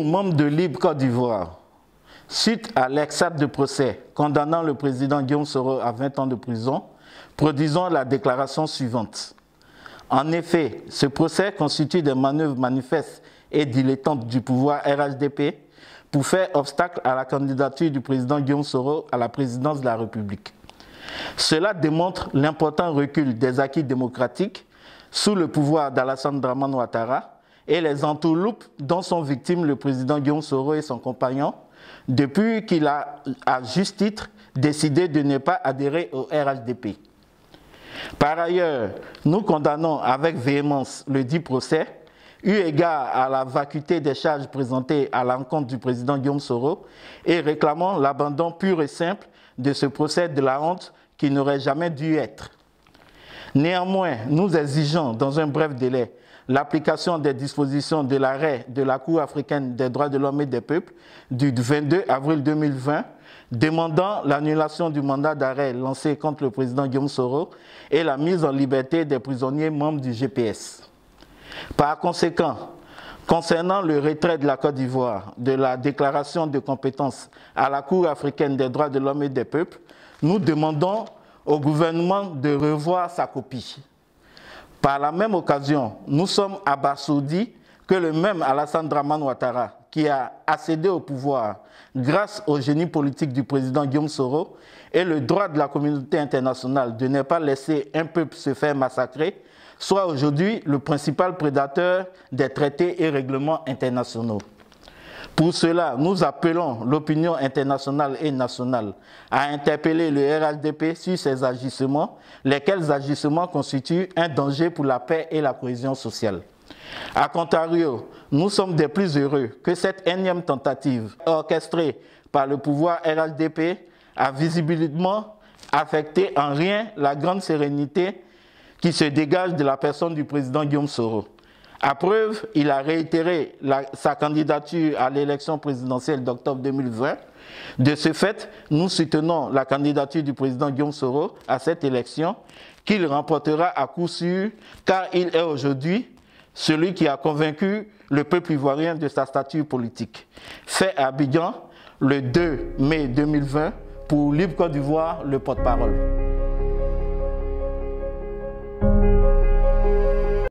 membres de Libre Côte d'Ivoire, suite à l'exact de procès condamnant le président Guillaume Soro à 20 ans de prison, produisons la déclaration suivante. En effet, ce procès constitue des manœuvres manifestes et dilettantes du pouvoir RHDP pour faire obstacle à la candidature du président Guillaume Soro à la présidence de la République. Cela démontre l'important recul des acquis démocratiques sous le pouvoir d'Alassane Dramane Ouattara et les entourloupes dont sont victimes le président Guillaume Soro et son compagnon depuis qu'il a, à juste titre, décidé de ne pas adhérer au RHDP. Par ailleurs, nous condamnons avec véhémence le dit procès, eu égard à la vacuité des charges présentées à l'encontre du président Guillaume Soro et réclamons l'abandon pur et simple de ce procès de la honte qui n'aurait jamais dû être. Néanmoins, nous exigeons dans un bref délai l'application des dispositions de l'arrêt de la Cour africaine des droits de l'homme et des peuples du 22 avril 2020 demandant l'annulation du mandat d'arrêt lancé contre le président Guillaume Soro et la mise en liberté des prisonniers membres du GPS. Par conséquent, concernant le retrait de la Côte d'Ivoire de la déclaration de compétence à la Cour africaine des droits de l'homme et des peuples, nous demandons au gouvernement de revoir sa copie. Par la même occasion, nous sommes abasourdis que le même Alassane Dramane Ouattara, qui a accédé au pouvoir grâce au génie politique du président Guillaume Soro et le droit de la communauté internationale de ne pas laisser un peuple se faire massacrer, soit aujourd'hui le principal prédateur des traités et règlements internationaux. Pour cela, nous appelons l'opinion internationale et nationale à interpeller le RHDP sur ses agissements, lesquels agissements constituent un danger pour la paix et la cohésion sociale. A contrario, nous sommes des plus heureux que cette énième tentative orchestrée par le pouvoir RHDP a visiblement affecté en rien la grande sérénité qui se dégage de la personne du président Guillaume Soro. À preuve, il a réitéré sa candidature à l'élection présidentielle d'octobre 2020. De ce fait, nous soutenons la candidature du président Guillaume Soro à cette élection qu'il remportera à coup sûr car il est aujourd'hui celui qui a convaincu le peuple ivoirien de sa stature politique. Fait à Abidjan le 2 mai 2020 pour Libre Côte d'Ivoire, le porte-parole.